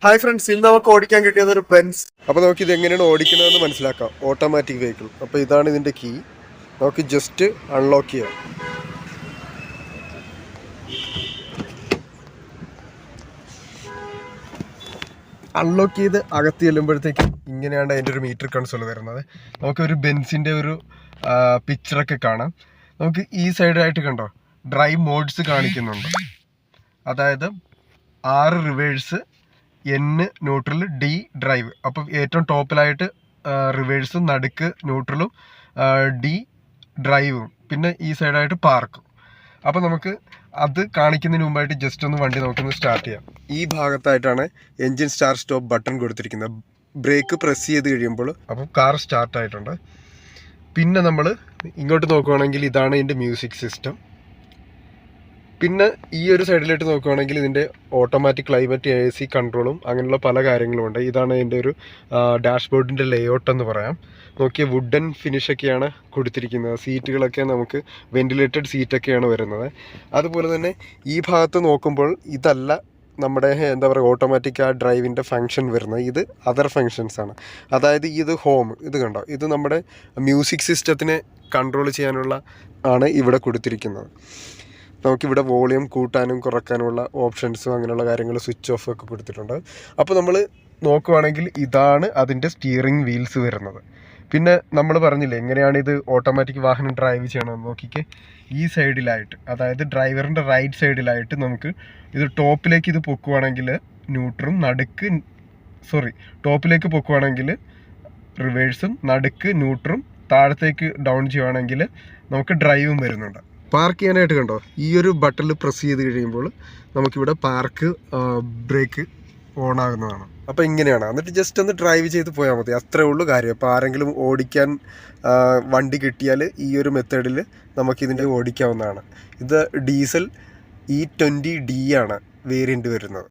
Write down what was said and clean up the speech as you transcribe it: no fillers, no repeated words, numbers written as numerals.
Hi friends, ഇന്ന് നമുക്ക് ഓടിക്കാൻ കിട്ടിയത് ഒരു ബെൻസ്. അപ്പോൾ നമുക്ക് ഇത് എങ്ങനെയാണ് ഓടിക്കുന്നതെന്ന് മനസ്സിലാക്കാം. Automatic vehicle. അപ്പോൾ ഇതാണ് ഇതിൻ്റെ കീ. നമുക്ക് ജസ്റ്റ് അൺലോക്ക് ചെയ്യാം. അൺലോക്ക് ചെയ്ത് അകത്ത് ചെല്ലുമ്പോഴത്തേക്ക് ഇങ്ങനെയാണ് അതിൻ്റെ ഒരു മീറ്റർ കൺസോൾ വരുന്നത്. നമുക്കൊരു ബെൻസിൻ്റെ ഒരു പിക്ചറൊക്കെ കാണാം. നമുക്ക് ഈ സൈഡായിട്ട് കണ്ടോ ഡ്രൈവ് മോഡ്സ് കാണിക്കുന്നുണ്ട്. അതായത് 6 reverse, N neutral, D drive. അപ്പം ഏറ്റവും ടോപ്പിലായിട്ട് റിവേഴ്സും, നടുക്ക് ന്യൂട്രലും, D ഡ്രൈവും, പിന്നെ ഈ സൈഡായിട്ട് പാർക്കും. അപ്പോൾ നമുക്ക് അത് കാണിക്കുന്നതിന് മുമ്പായിട്ട് ജസ്റ്റ് ഒന്ന് വണ്ടി നമുക്കൊന്ന് സ്റ്റാർട്ട് ചെയ്യാം. ഈ ഭാഗത്തായിട്ടാണ് എൻജിൻ സ്റ്റാർട്ട് സ്റ്റോപ്പ് ബട്ടൺ കൊടുത്തിരിക്കുന്നത്. ബ്രേക്ക് പ്രസ് ചെയ്ത് കഴിയുമ്പോൾ അപ്പോൾ കാർ സ്റ്റാർട്ടായിട്ടുണ്ട്. പിന്നെ നമ്മൾ ഇങ്ങോട്ട് നോക്കുകയാണെങ്കിൽ ഇതാണ് ഇതിൻ്റെ മ്യൂസിക് സിസ്റ്റം. പിന്നെ ഈ ഒരു സൈഡിലോട്ട് നോക്കുകയാണെങ്കിൽ ഇതിൻ്റെ ഓട്ടോമാറ്റിക് ക്ലൈമറ്റ്, AC കൺട്രോളും അങ്ങനെയുള്ള പല കാര്യങ്ങളും ഉണ്ട്. ഇതാണ് ഇതിൻ്റെ ഒരു ഡാഷ്ബോർഡിൻ്റെ ലേഔട്ട് എന്ന് പറയാം. നോക്കിയ വുഡൻ ഫിനിഷൊക്കെയാണ് കൊടുത്തിരിക്കുന്നത്. സീറ്റുകളൊക്കെ നമുക്ക് വെന്റിലേറ്റഡ് സീറ്റൊക്കെയാണ് വരുന്നത്. അതുപോലെ തന്നെ ഈ ഭാഗത്ത് നോക്കുമ്പോൾ ഇതല്ല നമ്മുടെ എന്താ പറയുക ഓട്ടോമാറ്റിക് ഡ്രൈവിൻ്റെ ഫങ്ഷൻ വരുന്നത്. ഇത് അതർ ഫങ്ഷൻസാണ്. അതായത് ഇത് ഹോം, ഇത് കണ്ടോ, ഇത് നമ്മുടെ മ്യൂസിക് സിസ്റ്റത്തിനെ കൺട്രോൾ ചെയ്യാനുള്ള ആണ് ഇവിടെ കൊടുത്തിരിക്കുന്നത്. നമുക്കിവിടെ വോളിയം കൂട്ടാനും കുറയ്ക്കാനുമുള്ള ഓപ്ഷൻസും അങ്ങനെയുള്ള കാര്യങ്ങൾ, സ്വിച്ച് ഓഫ് ഒക്കെ കൊടുത്തിട്ടുണ്ട്. അപ്പോൾ നമ്മൾ നോക്കുവാണെങ്കിൽ ഇതാണ് അതിൻ്റെ സ്റ്റിയറിംഗ് വീൽസ് വരുന്നത്. പിന്നെ നമ്മൾ പറഞ്ഞില്ലേ എങ്ങനെയാണ് ഇത് ഓട്ടോമാറ്റിക് വാഹനം ഡ്രൈവ് ചെയ്യണമെന്ന്. നോക്കിക്കേ, ഈ സൈഡിലായിട്ട്, അതായത് ഡ്രൈവറിൻ്റെ റൈറ്റ് സൈഡിലായിട്ട് നമുക്ക് ഇത് ടോപ്പിലേക്ക് ഇത് പൊക്കുവാണെങ്കിൽ ന്യൂട്രും, ടോപ്പിലേക്ക് പൊക്കുവാണെങ്കിൽ റിവേഴ്സും, നടുക്ക് ന്യൂട്രും, താഴത്തേക്ക് ഡൗൺ ചെയ്യുവാണെങ്കിൽ നമുക്ക് ഡ്രൈവും വരുന്നുണ്ട്. പാർക്ക് ചെയ്യാനായിട്ട് കണ്ടോ, ഈ ഒരു ബട്ടണിൽ പ്രസ് ചെയ്ത് കഴിയുമ്പോൾ നമുക്കിവിടെ പാർക്ക് ബ്രേക്ക് ഓൺ ആകുന്നതാണ്. അപ്പോൾ ഇങ്ങനെയാണ്. എന്നിട്ട് ജസ്റ്റ് ഒന്ന് ഡ്രൈവ് ചെയ്ത് പോയാൽ മതി, അത്രേ ഉള്ളൂ കാര്യം. അപ്പോൾ ആരെങ്കിലും ഓടിക്കാൻ വണ്ടി കിട്ടിയാൽ ഈ ഒരു മെത്തേഡിൽ നമുക്കിതിൻ്റെ ഓടിക്കാവുന്നതാണ്. ഇത് ഡീസൽ E20D ആണ് വേരിയൻ്റ് വരുന്നത്.